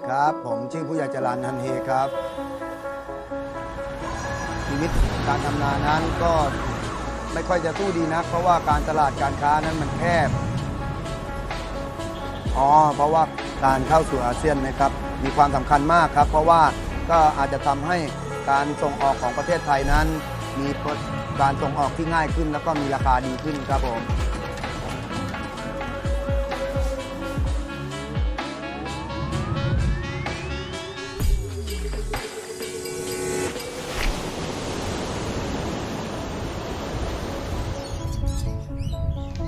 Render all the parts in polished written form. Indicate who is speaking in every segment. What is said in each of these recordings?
Speaker 1: ครับผมชื่อผู้ใหญ่จรัญฮันเฮครับชีวิตการทำนานั้นก็ไม่ค่อยจะสู้ดีนักเพราะว่าการตลาดการค้านั้นมันแคบเพราะว่าการเข้าสู่อาเซียนนะครับมีความสำคัญมากครับเพราะว่าก็อาจจะทำให้การส่งออกของประเทศไทยนั้นมีการส่งออกที่ง่ายขึ้นแล้วก็มีราคาดีขึ้นครับผม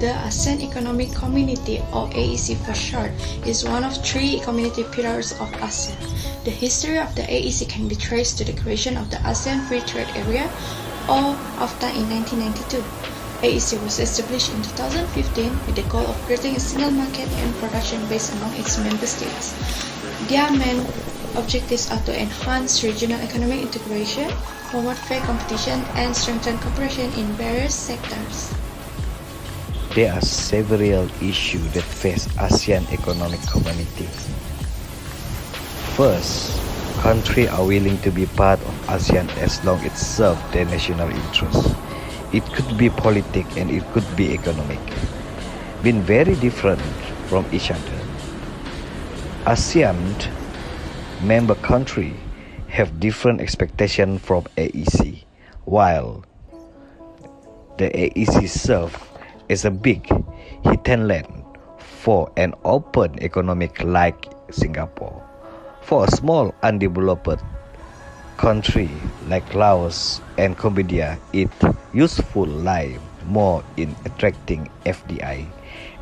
Speaker 2: The ASEAN Economic Community, or AEC for short, is one of three community pillars of ASEAN. The history of the AEC can be traced to the creation of the ASEAN Free Trade Area, or AFTA, in 1992. AEC was established in 2015 with the goal of creating a single market and production base among its member states. Their main objectives are to enhance regional economic integration, promote fair competition, and strengthen cooperation in various sectors.
Speaker 3: There are several issues that face ASEAN Economic Community. First, countries are willing to be part of ASEAN as long as it serves their national interests. It could be politics and it could be economic, being very different from each other. ASEAN member countries have different expectations from AEC, while the AEC serves as a big hinterland for an open economic like Singapore. For a small undeveloped country like Laos and Cambodia, it useful lie more in attracting FDI.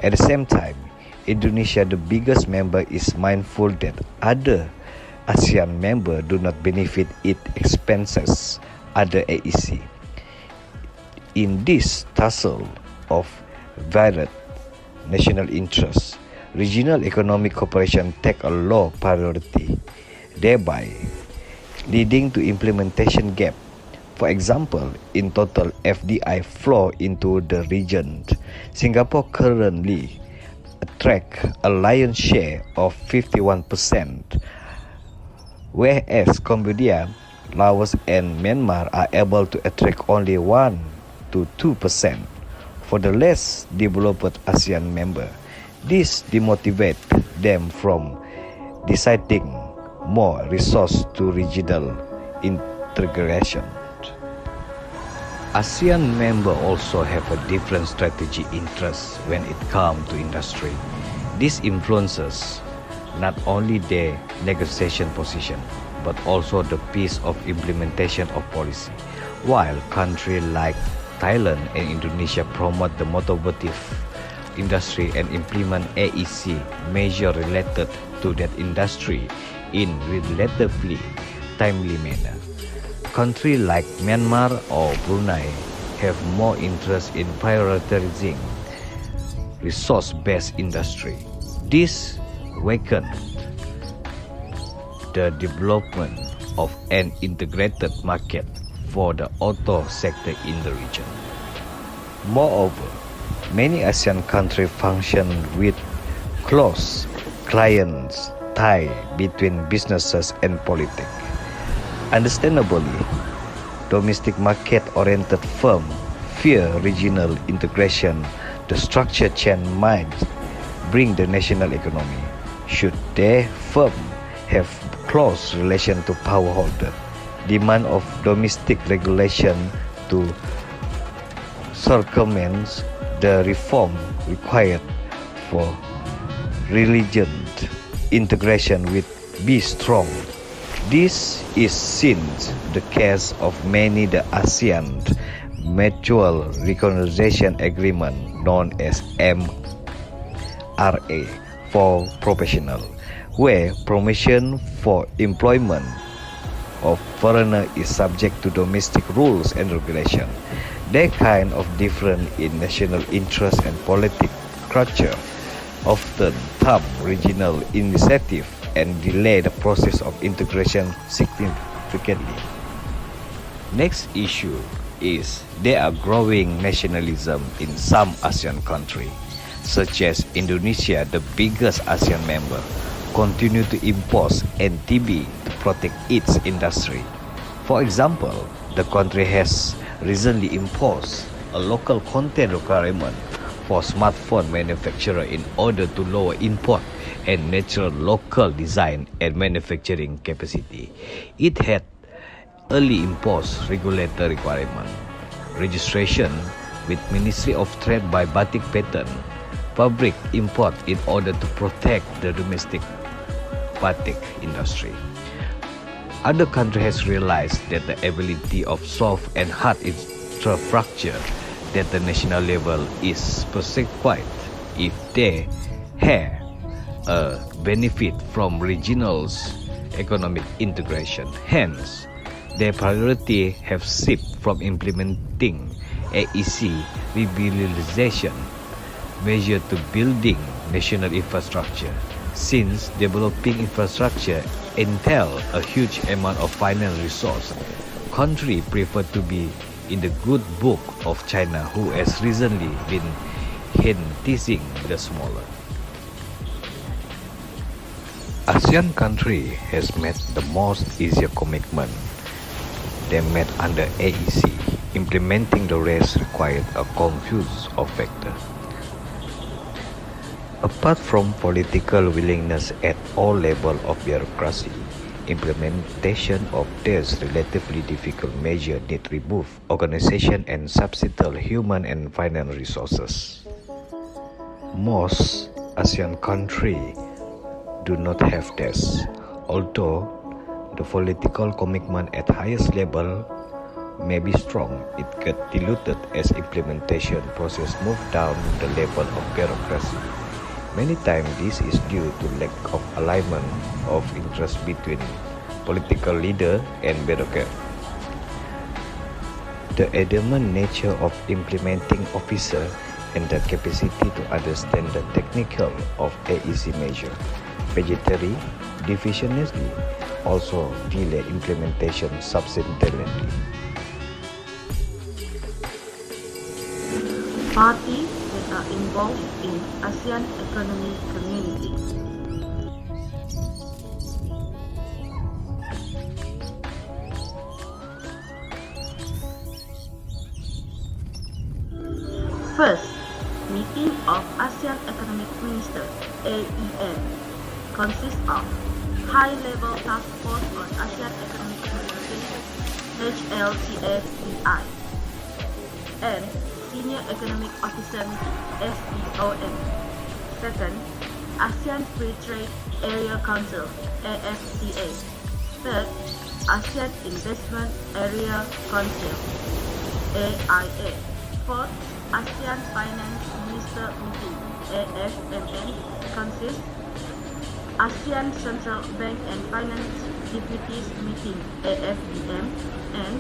Speaker 3: At the same time, Indonesia, the biggest member, is mindful that other ASEAN members do not benefit its expenses under AEC. In this tussle of varied national interests, regional economic cooperation take a low priority, thereby leading to implementation gap. For example, in total FDI flow into the region, Singapore currently attracts a lion's share of 51%, whereas Cambodia, Laos and Myanmar are able to attract only 1 to 2%. For the less developed ASEAN member, this demotivates them from deciding more resources to regional integration. ASEAN members also have a different strategic interest when it comes to industry. This influences not only their negotiation position, but also the pace of implementation of policy. While countries like Thailand and Indonesia promote the motomotive industry and implement AEC measures related to that industry in relatively timely manner. Countries like Myanmar or Brunei have more interest in prioritizing resource-based industry. This weakened the development of an integrated market for the auto sector in the region. Moreover, many ASEAN countries function with close clients tie between businesses and politics. Understandably, domestic market-oriented firms fear regional integration. The structure change might bring the national economy. Should their firm have close relation to power holder, demand of domestic regulation to circumvent the reform required for religion integration will be strong. This is since the case of many the ASEAN Mutual Recognition Agreement known as MRA for professional, where promotion for employment of foreigner is subject to domestic rules and regulation. That kind of difference in national interest and political culture often thwart regional initiative and delay the process of integration significantly. Next issue is there are growing nationalism in some ASEAN countries. such as Indonesia, the biggest ASEAN member, continue to impose NTB to protect its industry. For example, the country has recently imposed a local content requirement for smartphone manufacturer in order to lower import and natural local design and manufacturing capacity. It had early imposed regulatory requirement, registration with Ministry of Trade by batik patent, fabric import in order to protect the domestic batik industry. Other countries has realized that the ability of soft and hard infrastructure at the national level is prescribed if they have a benefit from regional economic integration. Hence, their priority have shifted from implementing AEC revitalization measure to building national infrastructure. Since developing infrastructure entails a huge amount of financial resource, countries prefer to be in the good book of China, who has recently been teasing the smaller. ASEAN country has made the most easier commitment they made under AEC. Implementing the rest required a confuse of factors. Apart from political willingness at all levels of bureaucracy, implementation of these relatively difficult measures need remove organization and substantial human and financial resources. Most ASEAN countries do not have this, although the political commitment at highest level may be strong. It gets diluted as implementation process move down the level of bureaucracy. Many times this is due to lack of alignment of interest between political leader and bureaucrat. The adamant nature of implementing officer and the capacity to understand the technical of AEC measure, budgetary deficiency also delay implementation substantially.
Speaker 4: Parties that are involved in ASEAN Economic Community. First, meeting of ASEAN Economic Minister (AEM) consists of High-Level Task Force on ASEAN Economic Communication (HLTFEI) and Senior Economic Officer Meeting (SEOM). Second, ASEAN Free Trade Area Council (AFTA). Third, ASEAN Investment Area Council (AIA). Fourth, ASEAN Finance Minister Meeting (AFMN) consists ASEAN Central Bank and Finance Deputies Meeting (AFBM) and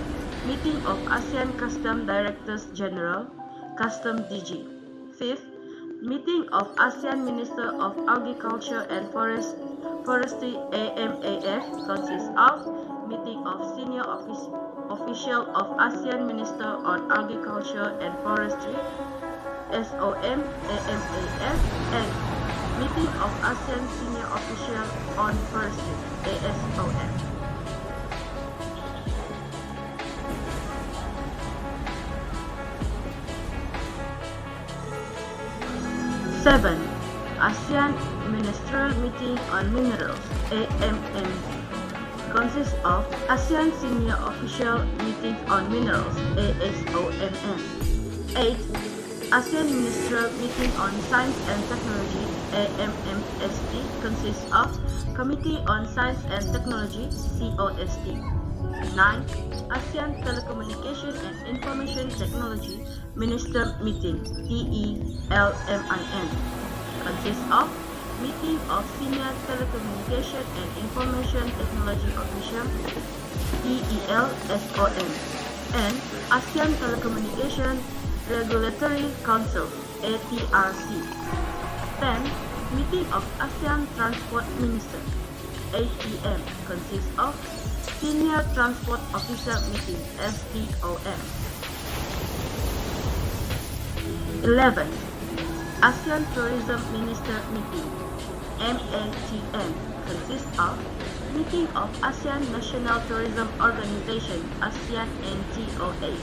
Speaker 4: Meeting of ASEAN Custom Directors General Custom DG. Fifth, Meeting of ASEAN Minister of Agriculture and Forestry AMAF consists of Meeting of Senior Official of ASEAN Minister on Agriculture and Forestry SOM AMAF and Meeting of ASEAN Senior Official on Forestry ASOM. Seven, ASEAN Ministerial Meeting on Minerals (AMM) consists of ASEAN Senior Official Meeting on Minerals (ASOMM). 8. ASEAN Ministerial Meeting on Science and Technology (AMMST) consists of Committee on Science and Technology (COST). 9. ASEAN Telecommunication and Information Technology Minister Meeting (TELMIN) consists of Meeting of Senior Telecommunication and Information Technology Official (TELSOM) and ASEAN Telecommunication Regulatory Council (ATRC). 10. Meeting of ASEAN Transport Minister (ATM) consists of Senior Transport Officer Meeting (STOM). 11. ASEAN Tourism Minister Meeting MATM consists of meeting of ASEAN National Tourism Organization ASEAN NTOAs.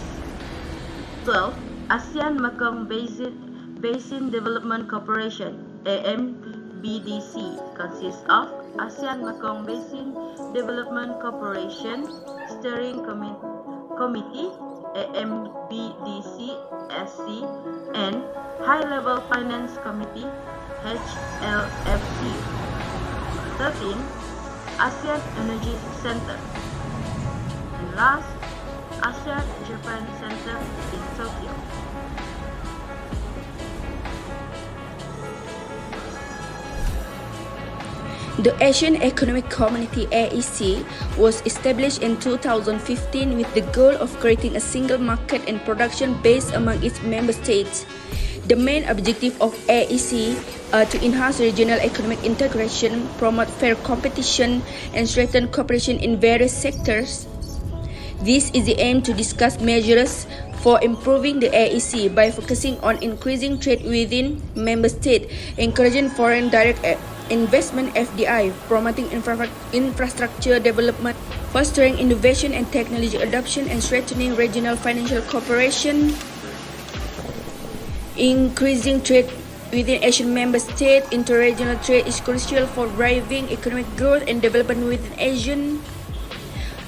Speaker 4: 12. ASEAN Mekong Basin Development Corporation AMBDC consists of ASEAN Mekong Basin Development Corporation Steering Committee AMBDC-SC and High Level Finance Committee HLFC. 13. ASEAN Energy Center. And last, ASEAN Japan Center in Tokyo.
Speaker 2: The Asian Economic Community (AEC) was established in 2015 with the goal of creating a single market and production base among its member states. The main objective of AEC are to enhance regional economic integration, promote fair competition, and strengthen cooperation in various sectors. This is the aim to discuss measures for improving the AEC by focusing on increasing trade within member states, encouraging foreign direct investment (FDI), promoting infrastructure development, fostering innovation and technology adoption, and strengthening regional financial cooperation. Increasing trade within Asian member states, interregional trade is crucial for driving economic growth and development within ASEAN.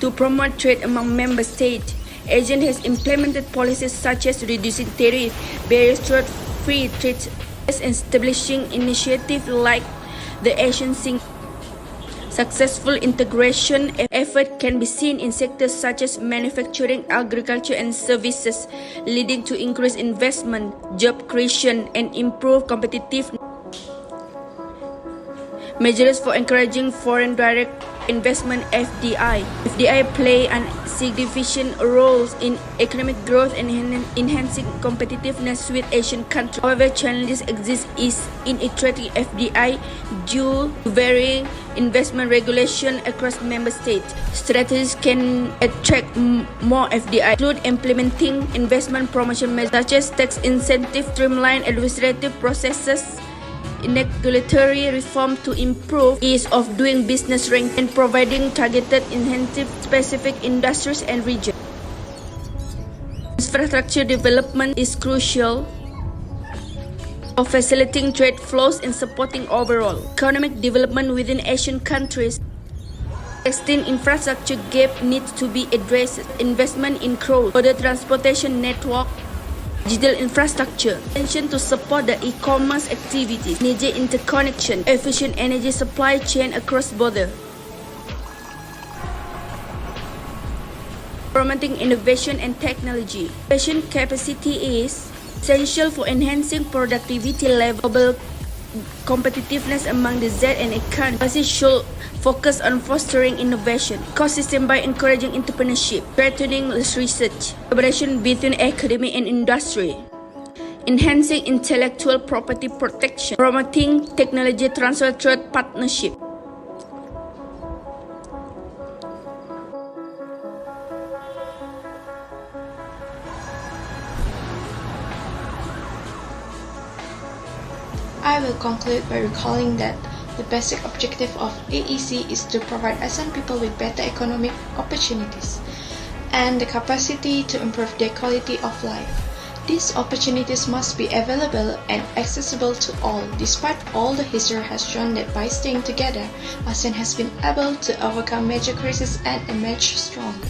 Speaker 2: To promote trade among member states, ASEAN has implemented policies such as reducing tariff barriers through free trade and establishing initiatives like the Asian Single. Successful integration effort can be seen in sectors such as manufacturing, agriculture, and services, leading to increased investment, job creation, and improved competitiveness. Measures for encouraging foreign direct investment (FDI). FDI play a significant role in economic growth and enhancing competitiveness with Asian countries. However, challenges exist in attracting FDI due to varying investment regulation across member states. Strategies can attract more FDI include implementing investment promotion measures such as tax incentive, streamline administrative processes, regulatory reform to improve ease of doing business rank, and providing targeted incentives to specific industries and regions. Infrastructure development is crucial for facilitating trade flows and supporting overall economic development within Asian countries. Existing infrastructure gap needs to be addressed. Investment in cross-border transportation network, digital infrastructure, attention to support the e-commerce activities, energy interconnection, efficient energy supply chain across border. Promoting innovation and technology. Innovation capacity is essential for enhancing productivity level, global competitiveness among the Z and economy. Policy should focus on fostering innovation ecosystem by encouraging entrepreneurship, strengthening research, collaboration between academia and industry, enhancing intellectual property protection, promoting technology transfer through partnership. I will conclude by recalling that the basic objective of AEC is to provide ASEAN people with better economic opportunities and the capacity to improve their quality of life. These opportunities must be available and accessible to all. Despite all, the history has shown that by staying together, ASEAN has been able to overcome major crises and emerge stronger.